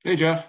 Hey, Jeff.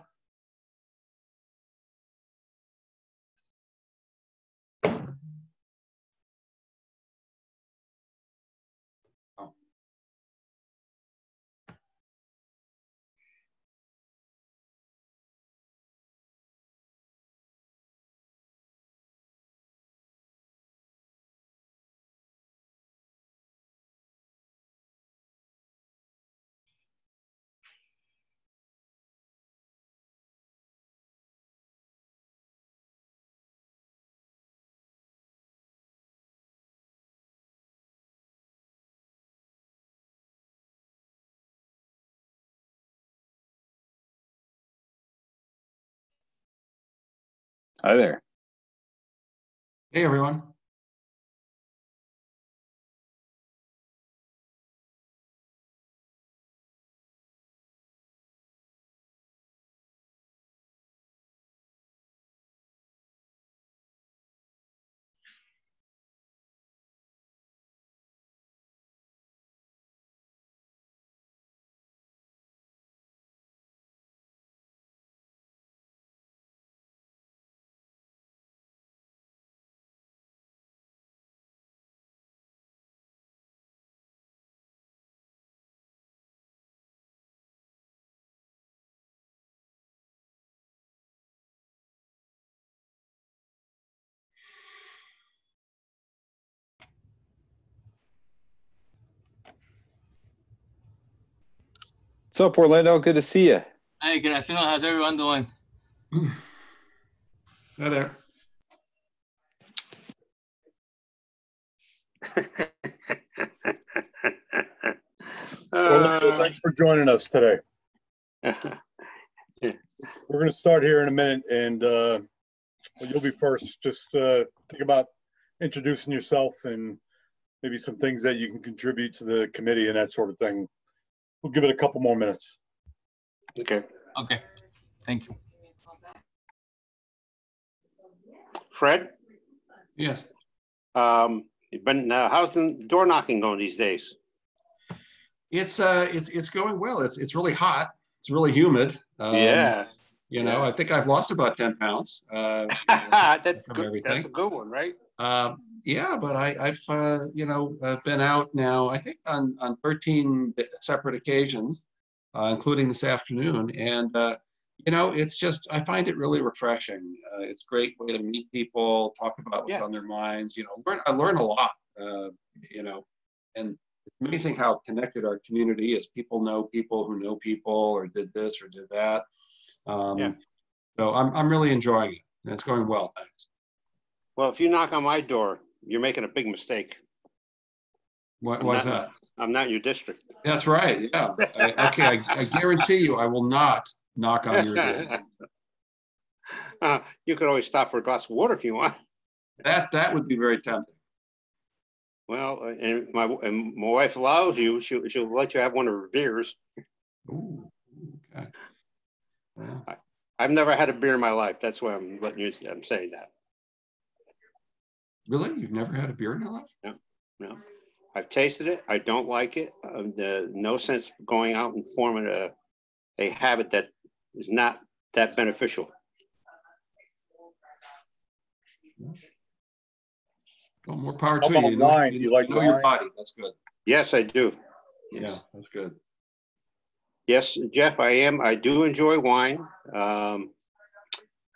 Hi there. Hey, everyone. What's up, Orlando? Good to see you. Hi, good afternoon. How's everyone doing? Hi there. Orlando, thanks for joining us today. We're going to start here in a minute, and you'll be first. Just think about introducing yourself and maybe some things that you can contribute to the committee and that sort of thing. We'll give it a couple more minutes. Okay. Okay. Thank you. Fred? Yes. You've been how's the door knocking going these days? It's going well. It's really hot. It's really humid. Yeah. You know, I think I've lost about 10 pounds. That's from good. That's a good one, right? Yeah, but I've been out now, I think on 13 separate occasions, including this afternoon. And, it's just, I find it really refreshing. It's a great way to meet people, talk about what's on their minds, I learn a lot, and it's amazing how connected our community is. People know people who know people or did this or did that. So I'm really enjoying it. And it's going well, thanks. Well, if you knock on my door, you're making a big mistake. Why's that? I'm not in your district. That's right. Yeah. I guarantee you, I will not knock on your door. You could always stop for a glass of water if you want. That would be very tempting. Well, and my wife allows you. She'll let you have one of her beers. Ooh, okay. Well, I've never had a beer in my life. That's why I'm saying that. Really? You've never had a beer in your life? No. I've tasted it. I don't like it. No sense going out and forming a habit that is not that beneficial. Well, more power to you. Wine? You like know your body. That's good. Yes, I do. Yes. Yeah, that's good. Yes, Jeff, I am. I do enjoy wine.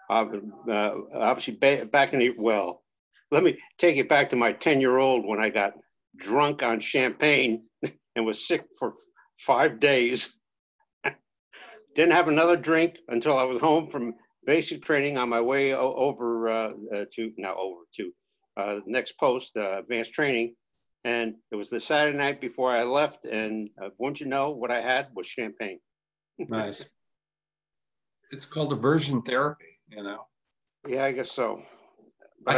Obviously, back in the let me take it back to my 10-year-old when I got drunk on champagne and was sick for 5 days. Didn't have another drink until I was home from basic training on my way over to next post, advanced training. And it was the Saturday night before I left. And wouldn't you know, what I had was champagne. Nice. It's called aversion therapy, Yeah, I guess so. But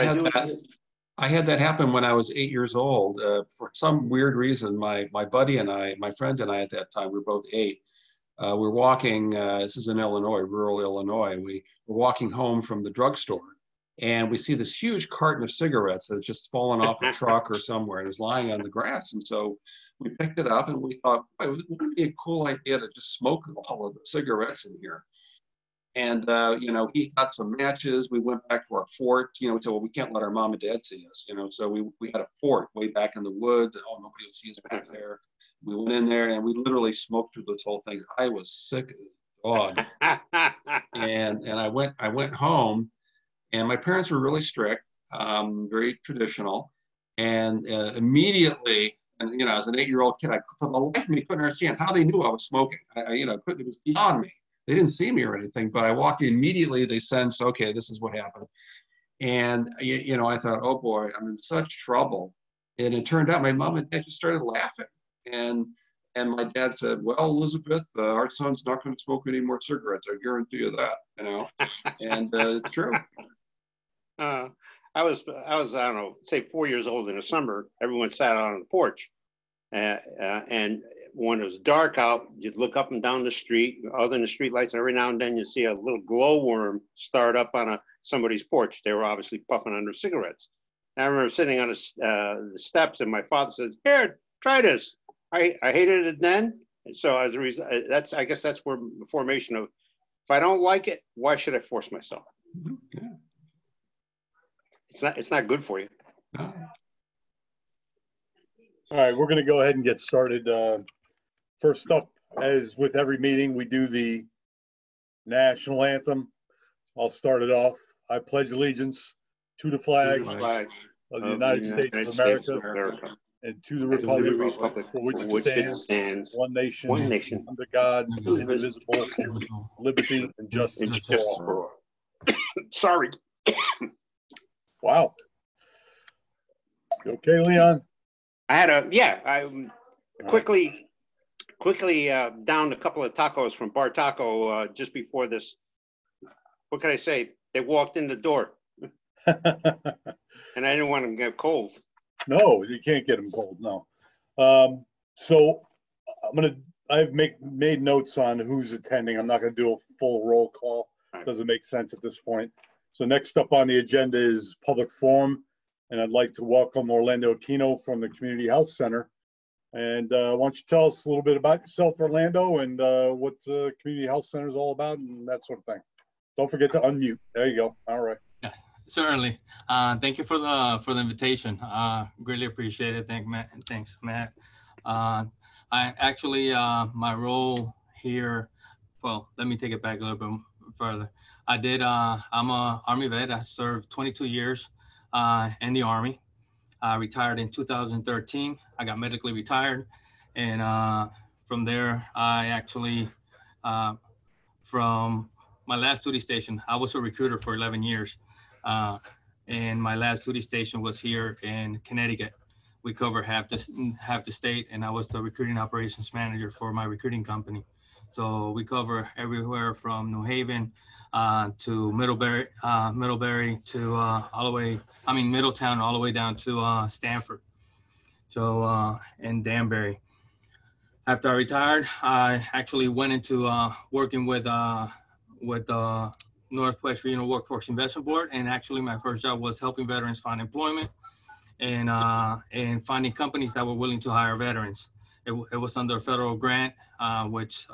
I had that happen when I was 8 years old. For some weird reason, my buddy and I, my friend and I at that time, we were both 8. We're walking, this is in Illinois, rural Illinois, and we were walking home from the drugstore. And we see this huge carton of cigarettes that's just fallen off a truck or somewhere and is lying on the grass. And so we picked it up and we thought, boy, wouldn't it be a cool idea to just smoke all of the cigarettes in here? And, you know, he got some matches. We went back to our fort. You know, we said, well, we can't let our mom and dad see us, you know. So we had a fort way back in the woods. Oh, nobody will see us back there. We went in there and we literally smoked through this whole thing. I was sick as a dog. and I went home, and my parents were really strict, very traditional. And immediately, and you know, as an 8-year-old kid, I, for the life of me, couldn't understand how they knew I was smoking. You know, it was beyond me. They didn't see me or anything, but I walked in, immediately. They sensed, okay, this is what happened. And, you know, I thought, oh boy, I'm in such trouble. And it turned out my mom and dad just started laughing. And my dad said, well, Elizabeth, our son's not going to smoke any more cigarettes. I guarantee you that, you know, and it's true. I was, I don't know, say 4 years old in the summer. Everyone sat on the porch. And when it was dark out, you'd look up and down the street, other than the street lights, and every now and then you see a little glowworm start up on somebody's porch. They were obviously puffing on their cigarettes. And I remember sitting on the steps, and my father says, "Here, try this." I hated it then. And so as a result, I guess that's where the formation of, if I don't like it, why should I force myself? Yeah. It's not good for you. No. All right, we're going to go ahead and get started. First up, as with every meeting, we do the national anthem. I'll start it off. I pledge allegiance to the flag of the United States of America and to the republic for which it stands, one nation, under God, indivisible, liberty and justice for all. Sorry. Wow. You okay, Leon? I quickly downed a couple of tacos from Bar Taco just before this. What can I say? They walked in the door, and I didn't want them to get cold. No, you can't get them cold. No. So I've made notes on who's attending. I'm not going to do a full roll call. Doesn't make sense at this point. So next up on the agenda is public forum, and I'd like to welcome Orlando Aquino from the Community Health Center. And why don't you tell us a little bit about yourself, Orlando, and what the Community Health Center is all about and that sort of thing. Don't forget to unmute. There you go. All right. Yeah, certainly. Thank you for the invitation. Greatly appreciate it. Thanks, Matt. I actually, my role here, well, let me take it back a little bit further. I'm a Army vet. I served 22 years in the Army. I retired in 2013. I got medically retired. And from there, I actually, from my last duty station, I was a recruiter for 11 years. And my last duty station was here in Connecticut. We cover half the state, and I was the recruiting operations manager for my recruiting company. So we cover everywhere from New Haven to Middlebury to all the way, Middletown, all the way down to Stanford. So and Danbury. After I retired, I actually went into working with the Northwest Regional Workforce Investment Board, and actually my first job was helping veterans find employment and finding companies that were willing to hire veterans. It was under a federal grant, which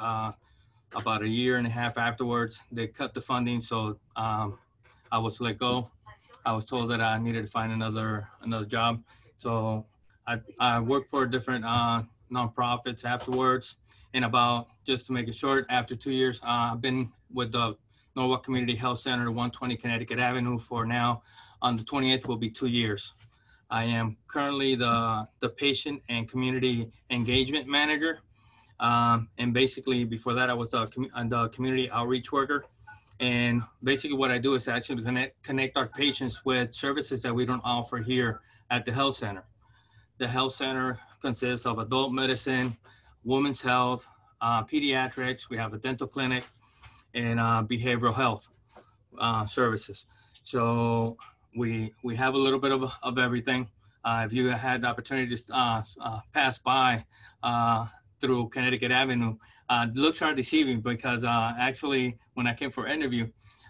about a year and a half afterwards, they cut the funding. So I was let go. I was told that I needed to find another job. So I worked for different nonprofits afterwards. And about, just to make it short, after 2 years, I've been with the Norwalk Community Health Center, 120 Connecticut Avenue for now. On the 28th will be 2 years. I am currently the patient and community engagement manager. And basically before that, I was the community outreach worker. And basically what I do is actually connect our patients with services that we don't offer here at the health center. The health center consists of adult medicine, women's health, pediatrics. We have a dental clinic, and behavioral health services. So we have a little bit of everything. If you had the opportunity to pass by through Connecticut Avenue, looks are deceiving because actually when I came for interview,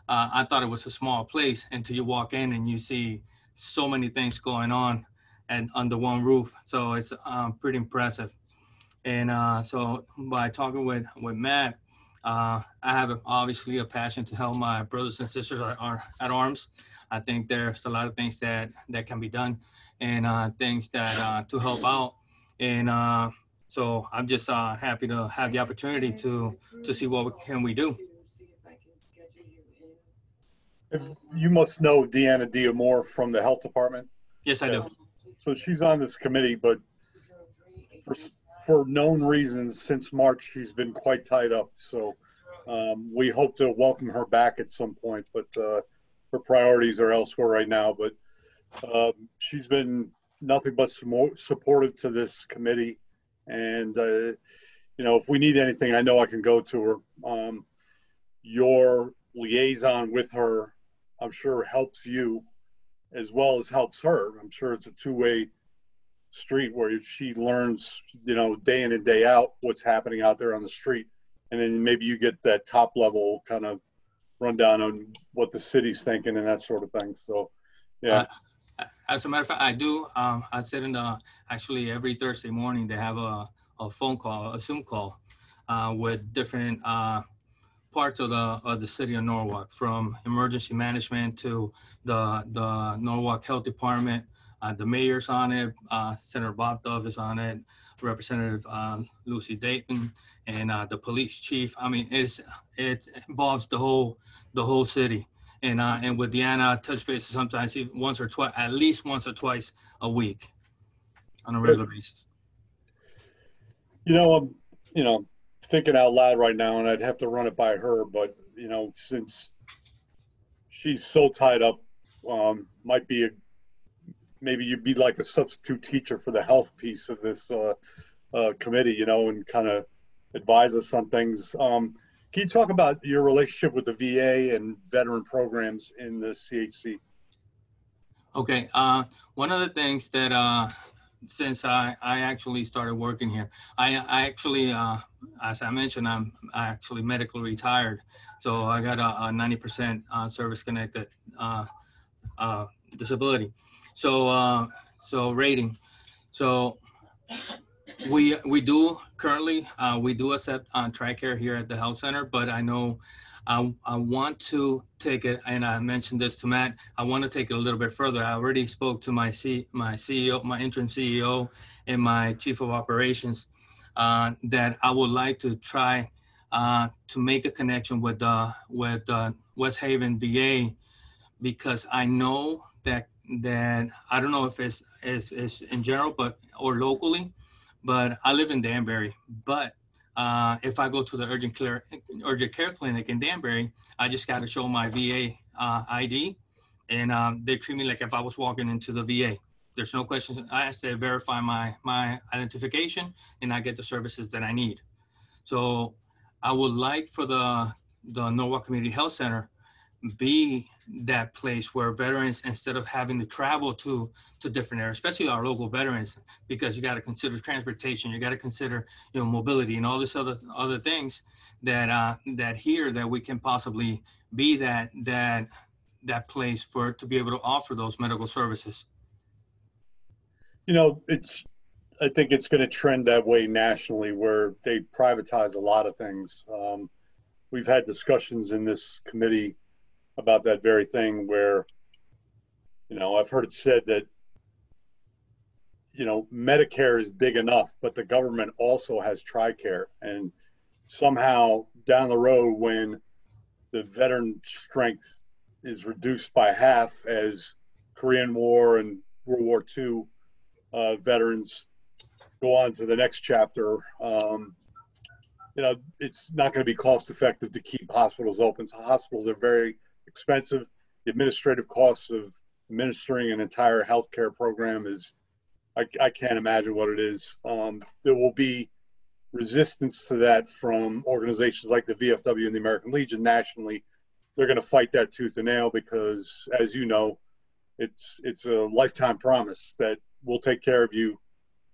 I thought it was a small place until you walk in and you see so many things going on and under one roof. So it's pretty impressive. And so by talking with Matt, I have obviously a passion to help my brothers and sisters are at arms. I think there's a lot of things that can be done and things that to help out. And so I'm just happy to have the opportunity to see what can we do. You must know Deanna Diamore from the health department. Yes, I do. So she's on this committee, but for known reasons, since March, she's been quite tied up. So we hope to welcome her back at some point, but her priorities are elsewhere right now. But she's been nothing but supportive to this committee. And, you know, if we need anything, I know I can go to her. Your liaison with her, I'm sure, helps you as well as helps her. I'm sure it's a two-way street where she learns, you know, day in and day out what's happening out there on the street. And then maybe you get that top level kind of rundown on what the city's thinking and that sort of thing. So, yeah. As a matter of fact, I do. I sit in actually every Thursday morning, they have a phone call, a Zoom call with different parts of the city of Norwalk, from emergency management to the Norwalk Health Department. The mayor's on it, Senator Bob Dove is on it, Representative Lucy Dayton, and the police chief. I mean, it involves the whole city. And with Deanna, touch bases sometimes once or twice, at least once or twice a week, on a regular basis. You know, I'm thinking out loud right now, and I'd have to run it by her. But you know, since she's so tied up, might be maybe you'd be like a substitute teacher for the health piece of this committee, you know, and kind of advise us on things. Can you talk about your relationship with the VA and veteran programs in the CHC? Okay. One of the things that since I actually started working here, I actually, as I mentioned, I'm actually medically retired. So I got a 90% service-connected disability. So rating. So we do currently, we do accept TRICARE here at the health center, but I know I want to take it, and I mentioned this to Matt, I want to take it a little bit further. I already spoke to my CEO, my interim CEO, and my chief of operations, that I would like to try to make a connection with West Haven VA, because I know that I don't know if it's in general, or locally, but I live in Danbury. But if I go to the urgent care clinic in Danbury, I just got to show my VA ID, and they treat me like if I was walking into the VA. There's no questions. I have to verify my identification, and I get the services that I need. So I would like for the Norwalk Community Health Center be that place where veterans, instead of having to travel to different areas, especially our local veterans, because you got to consider transportation, you got to consider, you know, mobility and all this other things that here that we can possibly be that place to be able to offer those medical services. You know, I think it's going to trend that way nationally, where they privatize a lot of things. We've had discussions in this committee about that very thing, where, you know, I've heard it said that, you know, Medicare is big enough, but the government also has TRICARE. And somehow down the road, when the veteran strength is reduced by half, as Korean War and World War II veterans go on to the next chapter, you know, it's not going to be cost effective to keep hospitals open. So hospitals are very expensive. The administrative costs of administering an entire healthcare program is, I can't imagine what it is. There will be resistance to that from organizations like the VFW and the American Legion nationally. They're going to fight that tooth and nail, because, as you know, it's a lifetime promise that we'll take care of you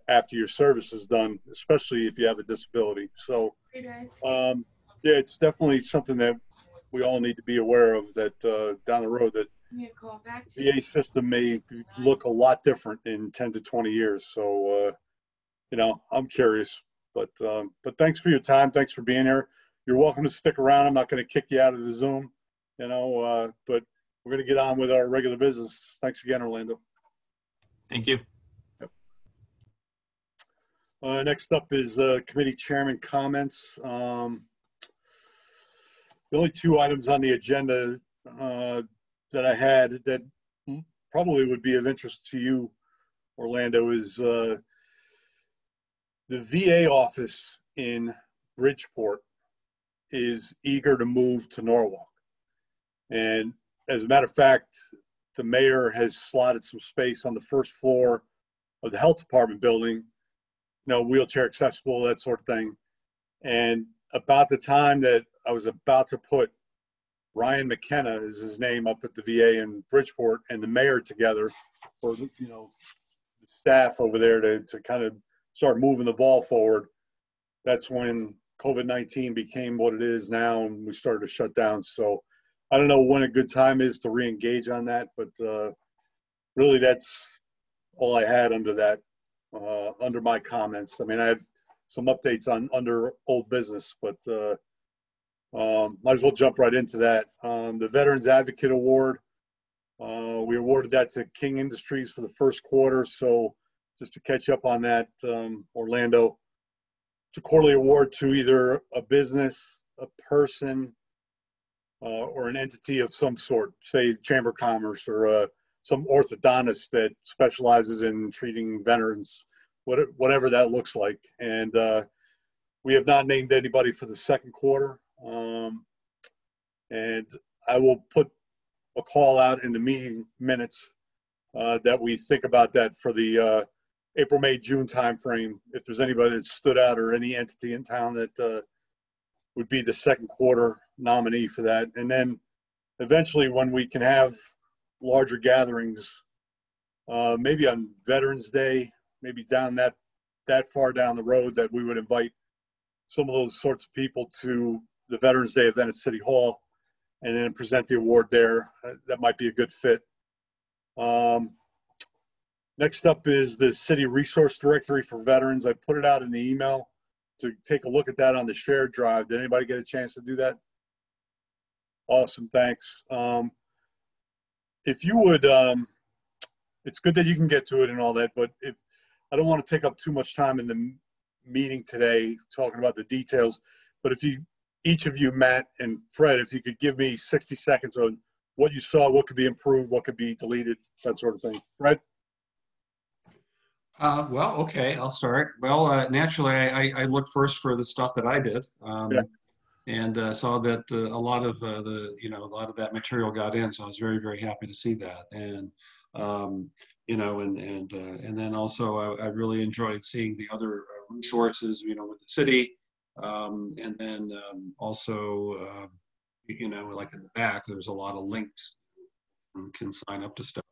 after your service is done, especially if you have a disability. So, yeah, it's definitely something that we all need to be aware of that down the road, that the VA system may look a lot different in 10 to 20 years. So, I'm curious, but thanks for your time. Thanks for being here. You're welcome to stick around. I'm not going to kick you out of the Zoom, but we're going to get on with our regular business. Thanks again, Orlando. Thank you. Yep. Next up is committee chairman comments. The only two items on the agenda that I had that probably would be of interest to you, Orlando, is the VA office in Bridgeport is eager to move to Norwalk. And as a matter of fact, the mayor has slotted some space on the first floor of the health department building, wheelchair accessible, that sort of thing. And about the time that I was about to put Ryan McKenna, is his name, up at the VA in Bridgeport, and the mayor together, for the staff over there to kind of start moving the ball forward, that's when COVID-19 became what it is now, and we started to shut down. So I don't know when a good time is to re-engage on that, but really that's all I had under that, under my comments. I mean, I have some updates on under old business, but might as well jump right into that. The Veterans Advocate Award, we awarded that to King Industries for the first quarter. So just to catch up on that, Orlando, it's a quarterly award to either a business, a person, or an entity of some sort, say Chamber of Commerce or some orthodontist that specializes in treating veterans, whatever that looks like. And we have not named anybody for the second quarter. And I will put a call out in the meeting minutes that we think about that for the April, May, June timeframe. If there's anybody that stood out or any entity in town that would be the second quarter nominee for that. And then eventually when we can have larger gatherings, maybe on Veterans Day, maybe down that far down the road, that we would invite some of those sorts of people to the Veterans Day event at City Hall and then present the award there. That might be a good fit. Next up is the City Resource Directory for Veterans. I put it out in the email to take a look at that on the shared drive. Did anybody get a chance to do that? Awesome, thanks. If you would, it's good that you can get to it and all that, but if I don't want to take up too much time in the meeting today talking about the details, but if you, each of you, Matt and Fred, if you could give me 60 seconds on what you saw, what could be improved, what could be deleted, that sort of thing. Fred? Well, okay, I'll start. Well, naturally, I looked first for the stuff that I did, Yeah. and saw that a lot of a lot of that material got in. So I was very, very happy to see that. And and then also I really enjoyed seeing the other resources, with the city, and then also like in the back, there's a lot of links and can sign up to stuff.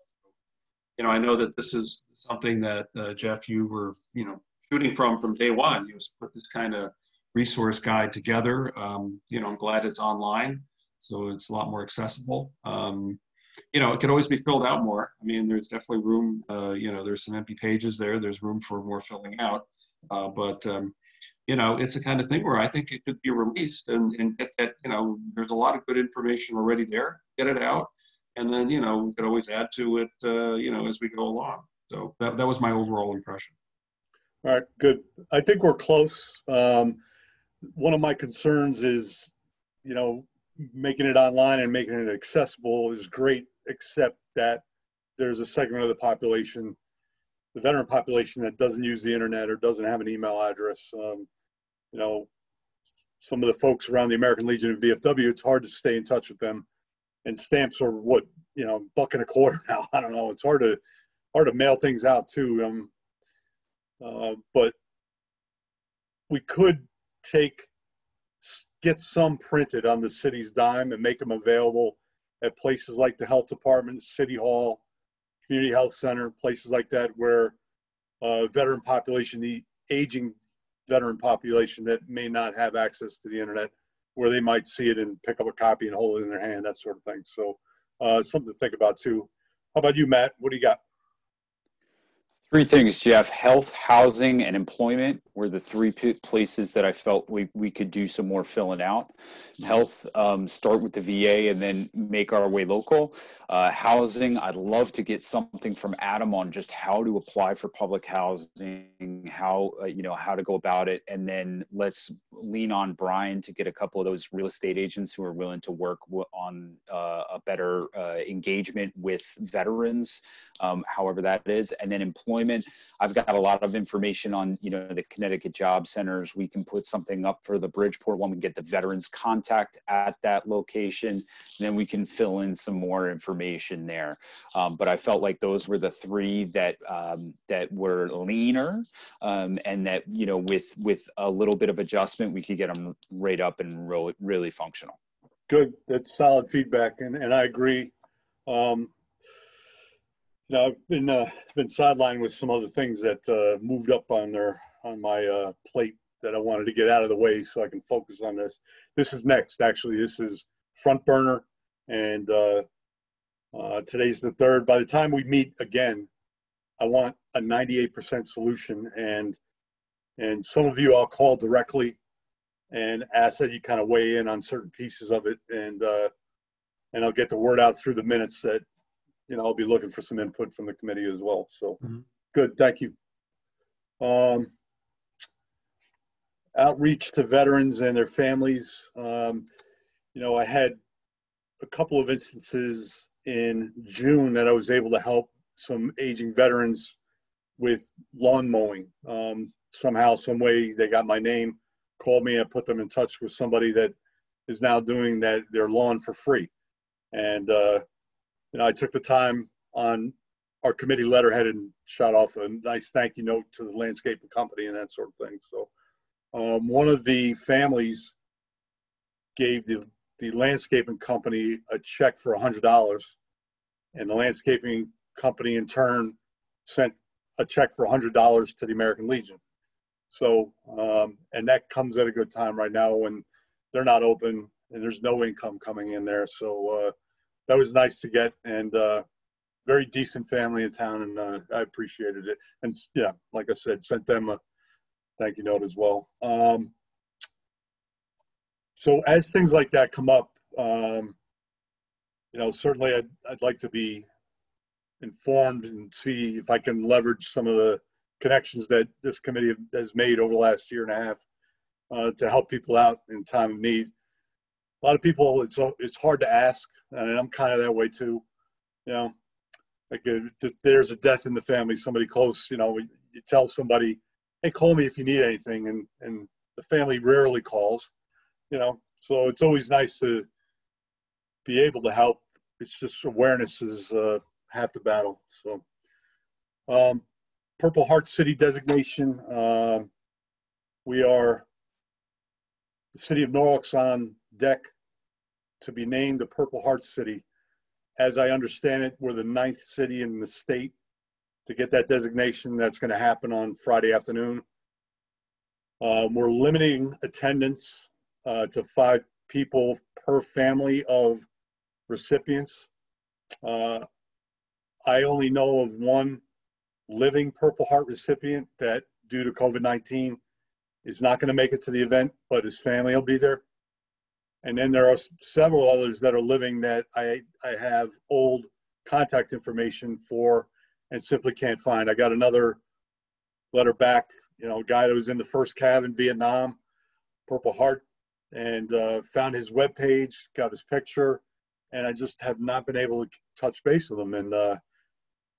I know that this is something that Jeff, you were, shooting from day one. You put this kind of resource guide together. I'm glad it's online, so it's a lot more accessible. It could always be filled out more. I mean, there's definitely room. There's some empty pages there. There's room for more filling out. But it's the kind of thing where I think it could be released and get that. There's a lot of good information already there. Get it out. And then, we could always add to it, as we go along. So that was my overall impression. All right, good. I think we're close. One of my concerns is, making it online and making it accessible is great, except that there's a segment of the population, the veteran population, that doesn't use the internet or doesn't have an email address. Some of the folks around the American Legion and VFW, it's hard to stay in touch with them. And stamps are what, $1.25 now. I don't know. It's hard to mail things out too. But we could get some printed on the city's dime and make them available at places like the health department, City Hall, community health center, places like that where veteran population, the aging veteran population that may not have access to the internet, where they might see it and pick up a copy and hold it in their hand, that sort of thing. So something to think about too. How about you, Matt? What do you got? Three things, Jeff. Health, housing, and employment were the three places that I felt we could do some more filling out. Health, start with the VA and then make our way local. Housing, I'd love to get something from Adam on just how to apply for public housing, how to go about it, and then let's lean on Brian to get a couple of those real estate agents who are willing to work on a better engagement with veterans, however that is, and then employment. I've got a lot of information on, the Connecticut job centers. We can put something up for the Bridgeport one. We can get the veterans contact at that location. And then we can fill in some more information there. But I felt like those were the three that were leaner, and that, with a little bit of adjustment, we could get them right up and really functional. Good. That's solid feedback. And I agree. I've been sidelined with some other things that moved up on my plate that I wanted to get out of the way so I can focus on this. This is next, actually. This is front burner, and today's the 3rd. By the time we meet again, I want a 98% solution, and some of you I'll call directly and ask that you kind of weigh in on certain pieces of it, and I'll get the word out through the minutes that I'll be looking for some input from the committee as well. So Good, thank you. Outreach to veterans and their families. I had a couple of instances in June that I was able to help some aging veterans with lawn mowing. Somehow, some way, they got my name, called me, I put them in touch with somebody that is now doing their lawn for free. And I took the time on our committee letterhead and shot off a nice thank you note to the landscaping company and that sort of thing. So one of the families gave the landscaping company a check for $100, and the landscaping company in turn sent a check for $100 to the American Legion. So, and that comes at a good time right now when they're not open and there's no income coming in there. So that was nice to get, and very decent family in town, and I appreciated it. And yeah, like I said, sent them a thank you note as well. So as things like that come up, certainly I'd like to be informed and see if I can leverage some of the connections that this committee has made over the last year and a half to help people out in time of need. A lot of people, it's hard to ask, and I'm kind of that way too. Like if there's a death in the family, somebody close, you tell somebody, hey, call me if you need anything, and the family rarely calls, so it's always nice to be able to help. It's just awareness is half the battle. So Purple Heart City designation, we are, the city of Norwalk's on deck to be named the Purple Heart City. As I understand it, we're the 9th city in the state to get that designation. That's going to happen on Friday afternoon. We're limiting attendance to 5 people per family of recipients. I only know of one living Purple Heart recipient that, due to COVID-19, is not going to make it to the event, but his family will be there. And then there are several others that are living that I have old contact information for and simply can't find. I got another letter back, a guy that was in the first cav in Vietnam, Purple Heart, and found his webpage, got his picture, and I just have not been able to touch base with him.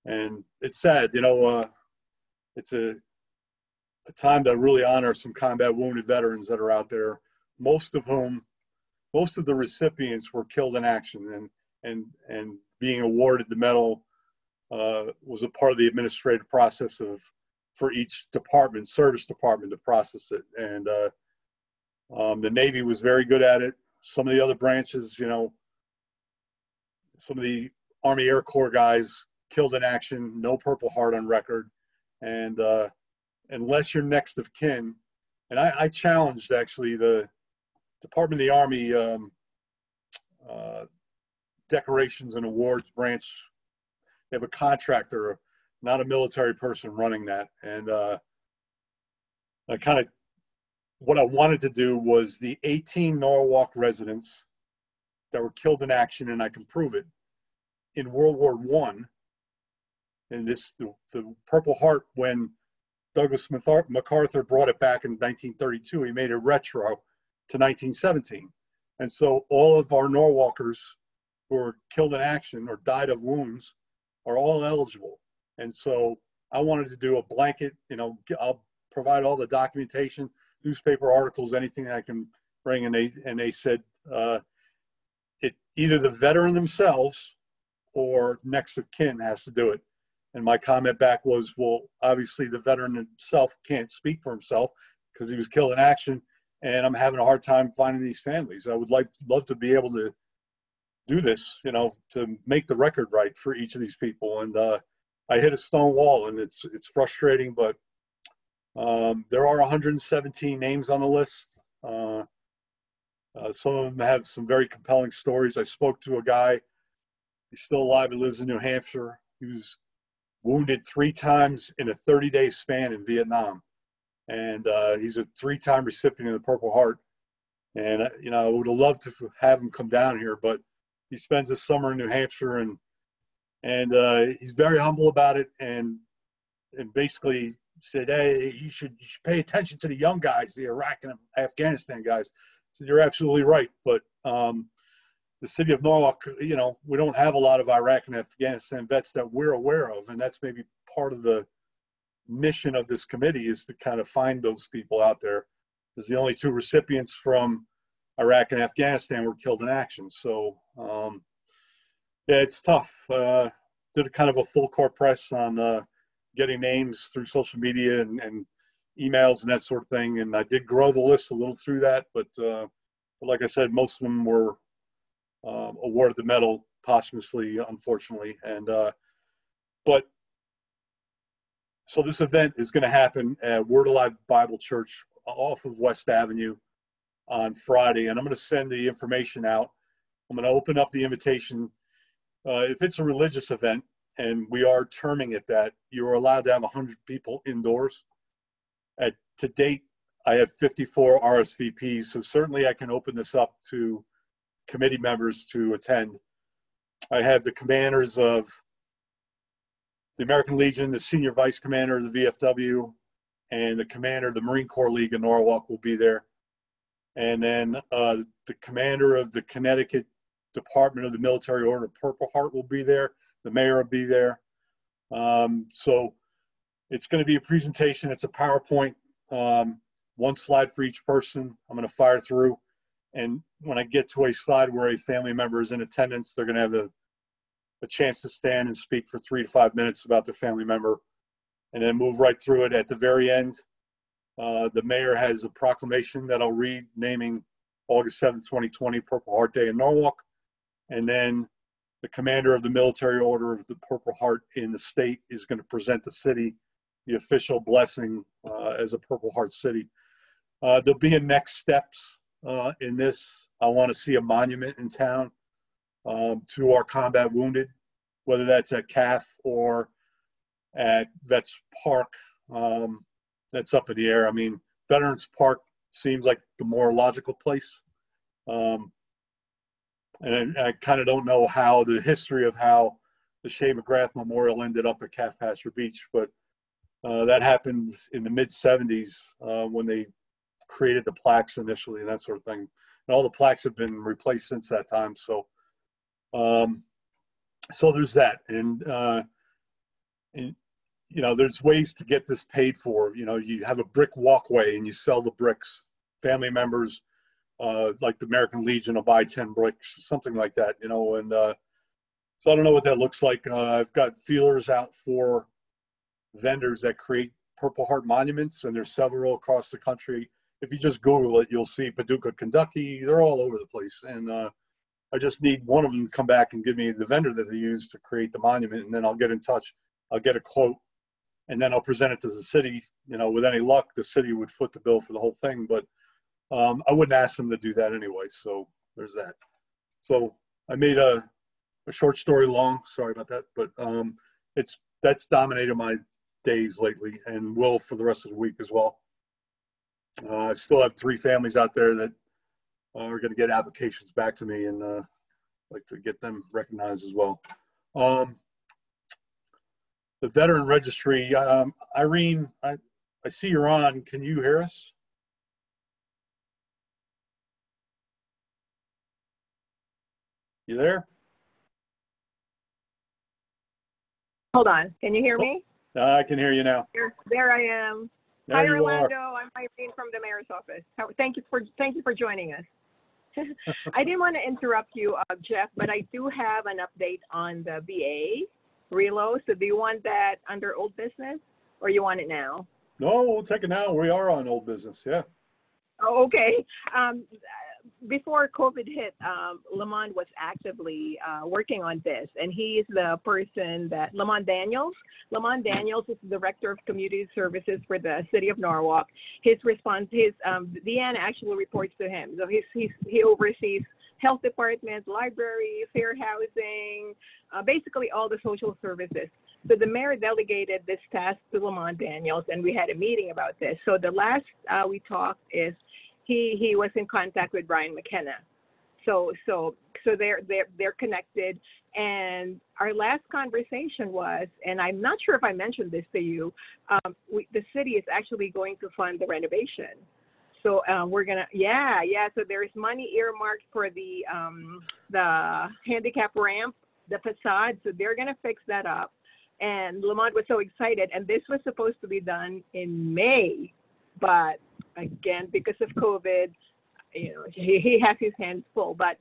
And it's sad, it's a time to really honor some combat wounded veterans that are out there, most of the recipients were killed in action, and being awarded the medal was a part of the administrative process for each department, service department, to process it. And the Navy was very good at it. Some of the other branches, some of the Army Air Corps guys killed in action, no Purple Heart on record. And unless you're next of kin, and I challenged actually the Department of the Army decorations and awards branch. They have a contractor, not a military person, running that. And what I wanted to do was the 18 Norwalk residents that were killed in action, and I can prove it, in World War I. And the Purple Heart, when Douglas MacArthur brought it back in 1932, he made it retro to 1917. And so all of our Norwalkers who were killed in action or died of wounds are all eligible. And so I wanted to do a blanket, I'll provide all the documentation, newspaper articles, anything that I can bring. And they said either the veteran themselves or next of kin has to do it. And my comment back was, well, obviously the veteran himself can't speak for himself because he was killed in action, and I'm having a hard time finding these families. I would love to be able to do this, to make the record right for each of these people. And I hit a stone wall, and it's frustrating, but there are 117 names on the list. Some of them have some very compelling stories. I spoke to a guy, he's still alive, he lives in New Hampshire. He was wounded 3 times in a 30-day span in Vietnam. And he's a 3-time recipient of the Purple Heart. And, I would have loved to have him come down here, but he spends his summer in New Hampshire, and he's very humble about it, and basically said, hey, you should pay attention to the young guys, the Iraq and Afghanistan guys. So you're absolutely right. But the city of Norwalk, we don't have a lot of Iraq and Afghanistan vets that we're aware of. And that's maybe part of the mission of this committee, is to kind of find those people out there. Because the only 2 recipients from Iraq and Afghanistan were killed in action. So, yeah, it's tough. Did a kind of a full court press on getting names through social media and emails and that sort of thing. And I did grow the list a little through that. But like I said, most of them were awarded the medal posthumously, unfortunately. And so this event is going to happen at Word Alive Bible Church off of West Avenue on Friday, and I'm going to send the information out. I'm going to open up the invitation. If it's a religious event, and we are terming it that, you're allowed to have 100 people indoors. To date, I have 54 RSVPs, so certainly I can open this up to committee members to attend. I have the commanders of the American Legion, the senior vice commander of the VFW, and the commander of the Marine Corps League in Norwalk will be there. And then the commander of the Connecticut Department of the Military Order Purple Heart will be there. The mayor will be there. So it's going to be a presentation. It's a PowerPoint, 1 slide for each person. I'm going to fire through. And when I get to a slide where a family member is in attendance, they're going to have a chance to stand and speak for 3 to 5 minutes about their family member, and then move right through it. At the very end, the mayor has a proclamation that I'll read naming August 7th, 2020, Purple Heart Day in Norwalk. And then the commander of the Military Order of the Purple Heart in the state is going to present the city the official blessing as a Purple Heart city. There'll be a next steps in this. I want to see a monument in town to our combat wounded, whether that's at CAF or at Vets Park. That's up in the air. I mean, Veterans Park seems like the more logical place. And I kind of don't know how the history of how the Shea McGrath Memorial ended up at Calf Pasture Beach, but that happened in the mid-'70s when they created the plaques initially and that sort of thing. And all the plaques have been replaced since that time. So, so there's that. And there's ways to get this paid for. You have a brick walkway and you sell the bricks. Family members, like the American Legion, will buy 10 bricks, something like that, and so I don't know what that looks like. I've got feelers out for vendors that create Purple Heart monuments, and there's several across the country. If you just Google it, you'll see Paducah, Kentucky. They're all over the place. And I just need one of them to come back and give me the vendor that they use to create the monument, and then I'll get in touch. I'll get a quote, and then I'll present it to the city. With any luck, the city would foot the bill for the whole thing. But I wouldn't ask them to do that anyway, so there's that. So I made a short story long, sorry about that, but that's dominated my days lately and will for the rest of the week as well. I still have 3 families out there that are going to get applications back to me, and like to get them recognized as well. The veteran registry, Irene, I see you're on. Can you hear us? You there? Hold on. Can you hear me? I can hear you now. There I am. There Hi, you Orlando. are. I'm Irene from the mayor's office. Thank you for joining us. I didn't want to interrupt you, Jeff, but I do have an update on the VA reload. So do you want that under old business, or you want it now? No, we'll take it now. We are on old business. Yeah. Oh, okay. Before COVID hit, Lamont was actively working on this, and he's the person that Lamont Daniels is the director of community services for the city of Norwalk. Deanna actually reports to him. So he oversees health department, library, fair housing, basically all the social services. So the mayor delegated this task to Lamont Daniels, and we had a meeting about this. So the last we talked is he was in contact with Brian McKenna. So they're connected. And our last conversation was, and I'm not sure if I mentioned this to you, the city is actually going to fund the renovation. So we're gonna, so there's money earmarked for the handicap ramp, the facade. So they're gonna fix that up. And Lamont was so excited. And this was supposed to be done in May, but again, because of COVID, he has his hands full. But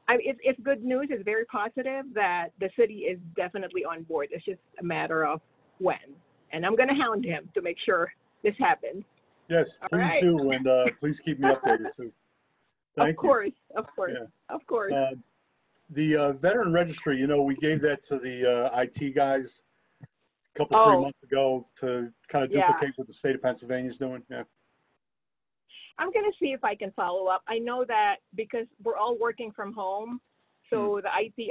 it's good news. It's very positive that the city is definitely on board. It's just a matter of when. And I'm going to hound him to make sure this happens. Yes, please right. do, and please keep me updated. So, thank you. Of course. The veteran registry, we gave that to the IT guys a couple, 3 months ago to kind of duplicate what the state of Pennsylvania is doing. Yeah. I'm going to see if I can follow up. I know that because we're all working from home, so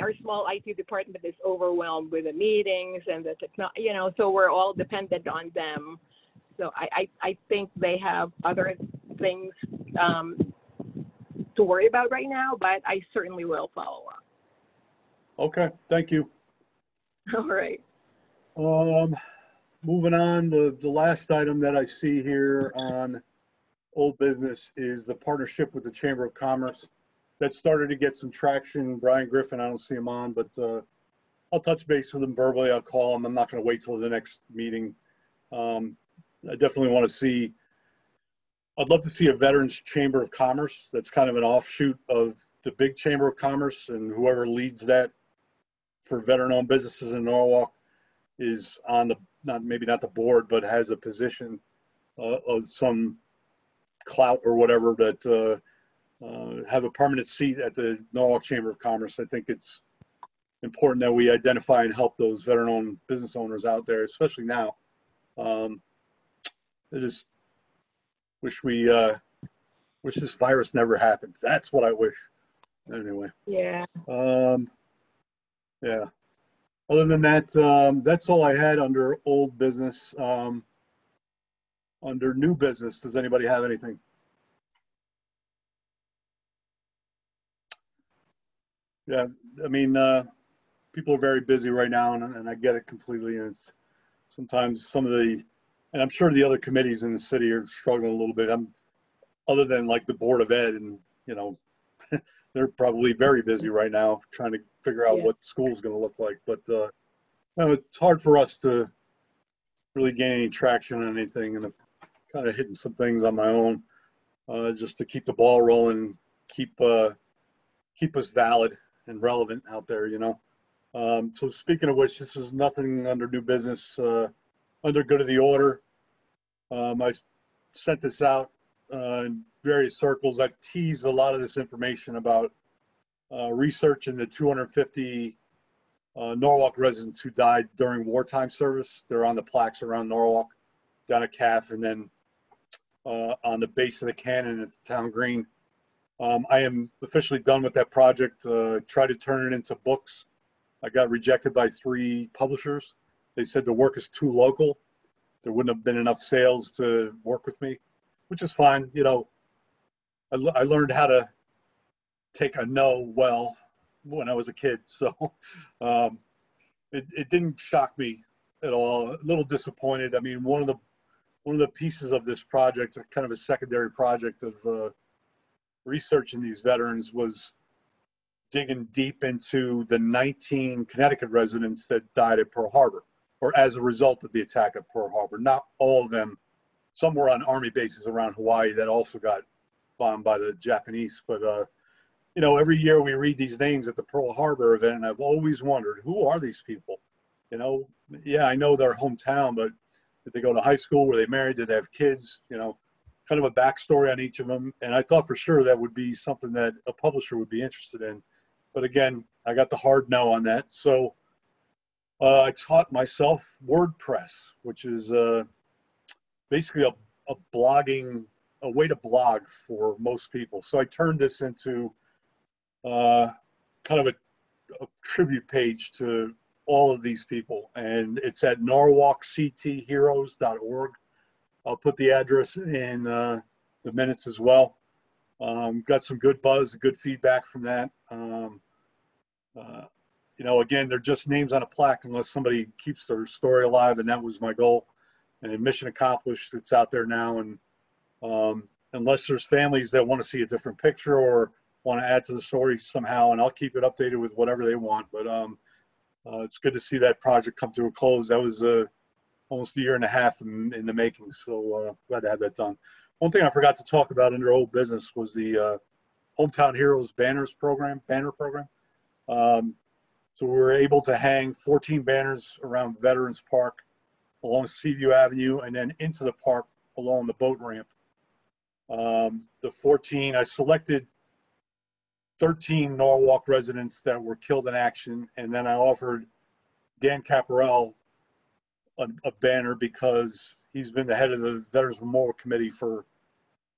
our small IT department is overwhelmed with the meetings and the technology, so we're all dependent on them. So I think they have other things to worry about right now, but I certainly will follow up. Okay, thank you. All right. Moving on, the last item that I see here on old business is the partnership with the Chamber of Commerce. That started to get some traction. Brian Griffin, I don't see him on, but I'll touch base with him verbally. I'll call him. I'm not going to wait till the next meeting. I definitely want to see, I'd love to see a Veterans Chamber of Commerce. That's kind of an offshoot of the big Chamber of Commerce, and whoever leads that for veteran-owned businesses in Norwalk is on maybe not the board, but has a position of some clout or whatever that have a permanent seat at the Norwalk Chamber of Commerce. I think it's important that we identify and help those veteran-owned business owners out there, especially now. I just wish wish this virus never happened. That's what I wish. Anyway. Yeah. Yeah. Other than that, that's all I had under old business. Under new business, does anybody have anything? Yeah, I mean, people are very busy right now, and I get it completely. And it's sometimes and I'm sure the other committees in the city are struggling a little bit. Other than like the Board of Ed, and they're probably very busy right now trying to figure out what school's going to look like. But it's hard for us to really gain any traction on anything, and I'm kind of hitting some things on my own just to keep the ball rolling, keep us valid and relevant out there. So speaking of which, this is nothing under new business. Under good of the order, I sent this out in various circles. I've teased a lot of this information about research in the 250 Norwalk residents who died during wartime service. They're on the plaques around Norwalk, down at CAF, and then on the base of the cannon at the town green. I am officially done with that project. Tried to turn it into books. I got rejected by 3 publishers. They said the work is too local. There wouldn't have been enough sales to work with me, which is fine. You know, I learned how to take a no well when I was a kid. So it didn't shock me at all. A little disappointed. I mean, one of the pieces of this project, kind of a secondary project of researching these veterans, was digging deep into the 19 Connecticut residents that died at Pearl Harbor, or as a result of the attack at Pearl Harbor. Not all of them. Some were on Army bases around Hawaii that also got bombed by the Japanese. But, you know, every year we read these names at the Pearl Harbor event, and I've always wondered, who are these people? You know, yeah, I know their hometown, but did they go to high school? Were they married? Did they have kids? You know, kind of a backstory on each of them. And I thought for sure that would be something that a publisher would be interested in. But again, I got the hard no on that. So I taught myself WordPress, which is basically a blogging, a way to blog for most people. So I turned this into kind of a tribute page to all of these people. And it's at norwalkctheroes.org. I'll put the address in the minutes as well. Got some good buzz, good feedback from that. You know, again, they're just names on a plaque unless somebody keeps their story alive, and that was my goal. And mission accomplished. It's out there now, and unless there's families that want to see a different picture or want to add to the story somehow, and I'll keep it updated with whatever they want. But it's good to see that project come to a close. That was almost a year and a half in the making, so glad to have that done. One thing I forgot to talk about under old business was the Hometown Heroes banner program. So we were able to hang 14 banners around Veterans Park, along Seaview Avenue, and then into the park along the boat ramp. The 14, I selected 13 Norwalk residents that were killed in action, and then I offered Dan Caparel a banner because he's been the head of the Veterans Memorial Committee for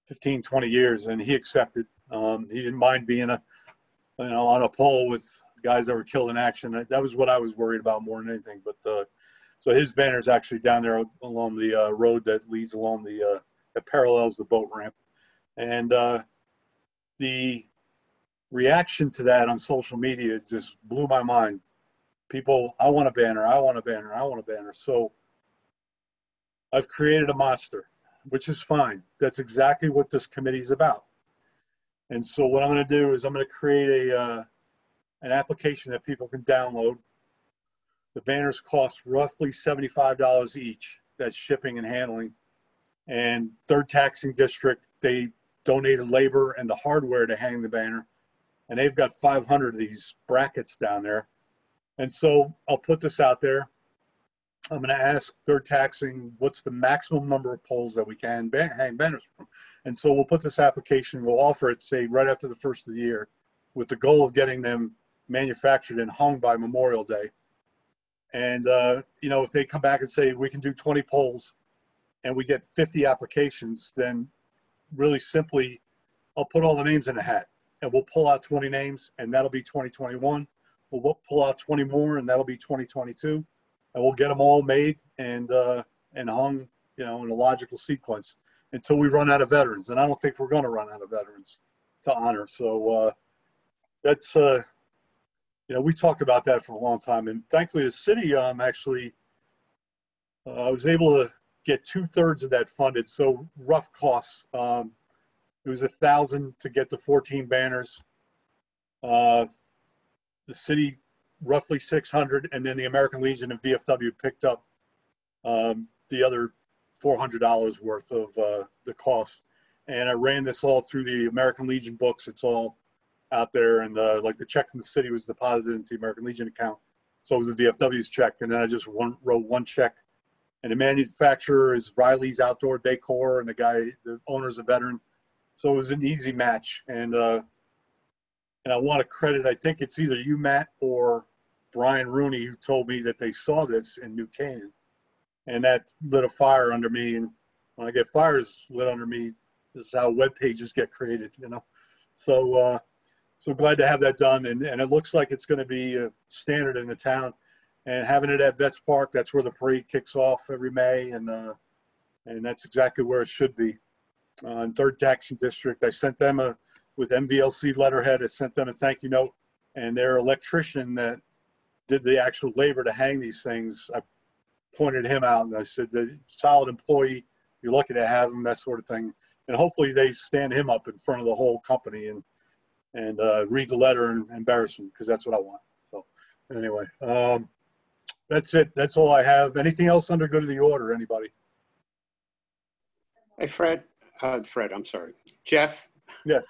15, 20 years, and he accepted. He didn't mind being on a pole with guys that were killed in action. That was what I was worried about more than anything. But so his banner is actually down there along the road that leads along that parallels the boat ramp. And the reaction to that on social media just blew my mind. People, I want a banner, I want a banner, I want a banner. So I've created a monster, which is fine. That's exactly what this committee is about. And so what I'm going to do is I'm going to create an application that people can download. The banners cost roughly $75 each. That's shipping and handling. And 3rd Taxing District, they donated labor and the hardware to hang the banner. And they've got 500 of these brackets down there. And so I'll put this out there. I'm going to ask 3rd Taxing what's the maximum number of poles that we can hang banners from. And so we'll put this application, we'll offer it, say, right after the first of the year, with the goal of getting them manufactured and hung by Memorial Day. And, you know, if they come back and say we can do 20 poles and we get 50 applications, then really simply, I'll put all the names in a hat and we'll pull out 20 names, and that'll be 2021. We'll pull out 20 more, and that'll be 2022. And we'll get them all made and hung, you know, in a logical sequence until we run out of veterans. And I don't think we're going to run out of veterans to honor. So that's, you know, we talked about that for a long time. And thankfully, the city actually, I was able to get 2/3 of that funded. So rough costs, it was $1,000 to get the 14 banners. The city, roughly 600, and then the American Legion and VFW picked up the other $400 worth of the cost. And I ran this all through the American Legion books. It's all out there, and like the check from the city was deposited into the American Legion account, so it was the VFW's check. And then I just wrote one check, and the manufacturer is Riley's Outdoor Decor, and the owner's a veteran, so it was an easy match. And I want to credit, I think it's either you, Matt, or Brian Rooney, who told me that they saw this in New Canaan, and that lit a fire under me. And when I get fires lit under me, this is how web pages get created, you know. So so glad to have that done, and it looks like it's going to be a standard in the town. And having it at Vets Park, that's where the parade kicks off every May, and that's exactly where it should be. In 3rd Taxing District, I sent them with MVLC letterhead, I sent them a thank you note, and their electrician that did the actual labor to hang these things, I pointed him out, and I said, the solid employee, you're lucky to have him, that sort of thing. And hopefully they stand him up in front of the whole company and read the letter and embarrass him, because that's what I want. So anyway, that's it. That's all I have. Anything else under good of the order, anybody? Hey, Fred, I'm sorry. Jeff? Yes.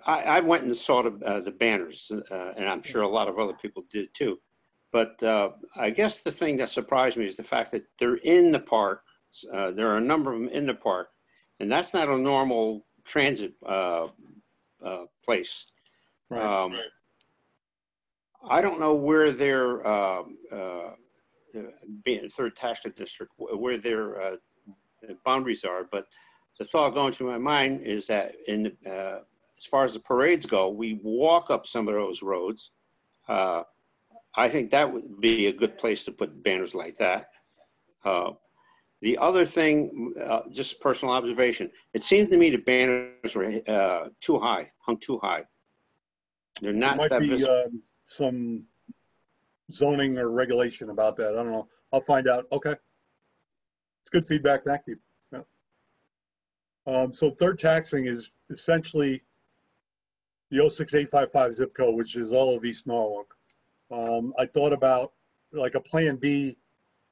I went and saw the banners, and I'm sure a lot of other people did too. But I guess the thing that surprised me is the fact that they're in the park. There are a number of them in the park, and that's not a normal transit place. Right. I don't know where their being 3rd Taxing District, where their boundaries are, but the thought going through my mind is that as far as the parades go, we walk up some of those roads. I think that would be a good place to put banners like that. The other thing, just personal observation, it seemed to me the banners were too high, hung too high. They're not There might that be visible. some zoning or regulation about that. I don't know. I'll find out. Okay. It's good feedback. Thank you. Yeah. So 3rd Taxing is essentially the 06855 zip code, which is all of East Norwalk. I thought about like a plan B.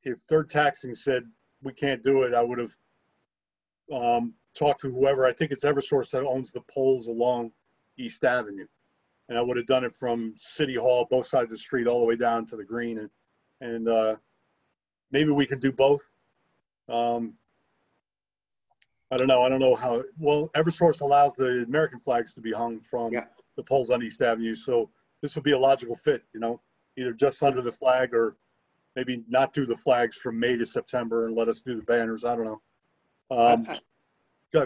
If 3rd Taxing said we can't do it, I would have talked to whoever. I think it's Eversource that owns the poles along East Avenue. And I would have done it from City Hall, both sides of the street, all the way down to the green. And maybe we can do both. I don't know. I don't know how. Well, Eversource allows the American flags to be hung from the poles on East Avenue. So this would be a logical fit, you know, either just under the flag or maybe not do the flags from May to September and let us do the banners. I don't know. I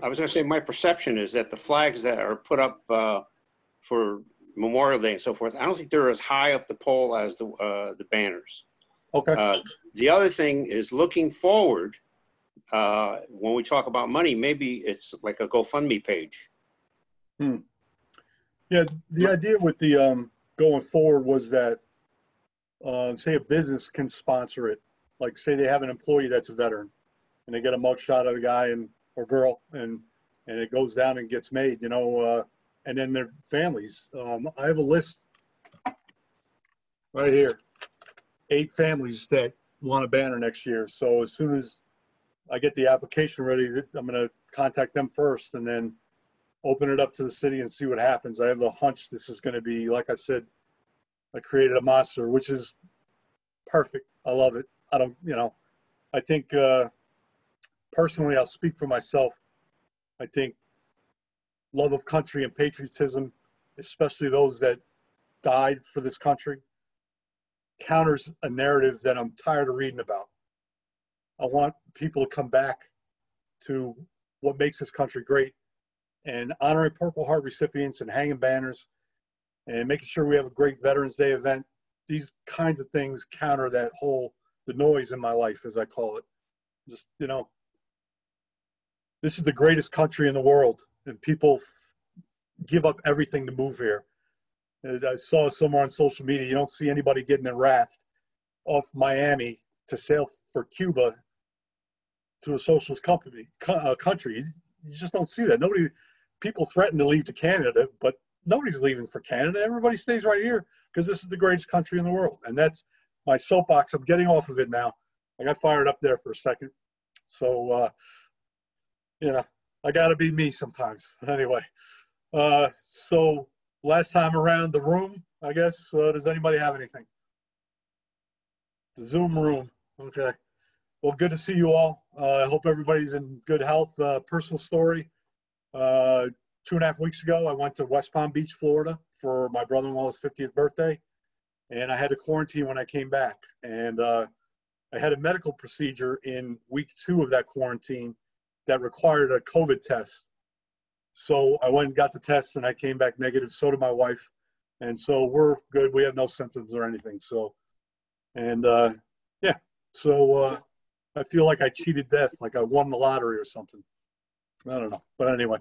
was going to say my perception is that the flags that are put up for Memorial Day and so forth, I don't think they're as high up the pole as the banners. Okay. The other thing is looking forward. When we talk about money, maybe it's like a GoFundMe page. Yeah, the idea with the going forward was that say a business can sponsor it. Like say they have an employee that's a veteran and they get a mug shot of the guy or girl and it goes down and gets made, you know, and then their families. I have a list right here, 8 families that want a banner next year. So as soon as I get the application ready, I'm going to contact them first and then open it up to the city and see what happens. I have a hunch this is going to be, like I said, I created a monster, which is perfect. I love it. I don't, you know, I think personally, I'll speak for myself. I think love of country and patriotism, especially those that died for this country, counters a narrative that I'm tired of reading about. I want people to come back to what makes this country great and honoring Purple Heart recipients and hanging banners and making sure we have a great Veterans Day event. These kinds of things counter that whole, the noise in my life, as I call it. Just, you know, this is the greatest country in the world and people give up everything to move here. And I saw somewhere on social media, you don't see anybody getting a raft off Miami to sail for Cuba to a socialist country. You just don't see that. People threaten to leave to Canada, but nobody's leaving for Canada. Everybody stays right here because this is the greatest country in the world. And that's my soapbox. I'm getting off of it now. I got fired up there for a second. So, you know, I got to be me sometimes. Anyway, so last time around the room, I guess, does anybody have anything? The Zoom room. Okay. Well, good to see you all. I hope everybody's in good health. Personal story. 2.5 weeks ago, I went to West Palm Beach, Florida for my brother-in-law's 50th birthday. And I had to quarantine when I came back. And I had a medical procedure in week 2 of that quarantine that required a COVID test. So I went and got the test and I came back negative. So did my wife. And so we're good. We have no symptoms or anything. So, and yeah, so I feel like I cheated death, like I won the lottery or something. I don't know. But anyway,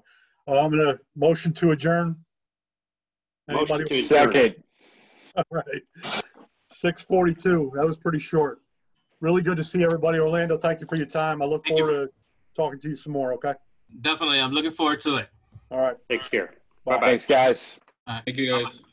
I'm going to motion to adjourn. Motion Anybody? to adjourn. Second. All right. 6:42. That was pretty short. Really good to see everybody. Orlando, thank you for your time. I look Thank you. forward to talking to you some more, okay? Definitely. I'm looking forward to it. All right. Take care. Bye. Bye-bye. Thanks, guys. All right. Thank you, guys.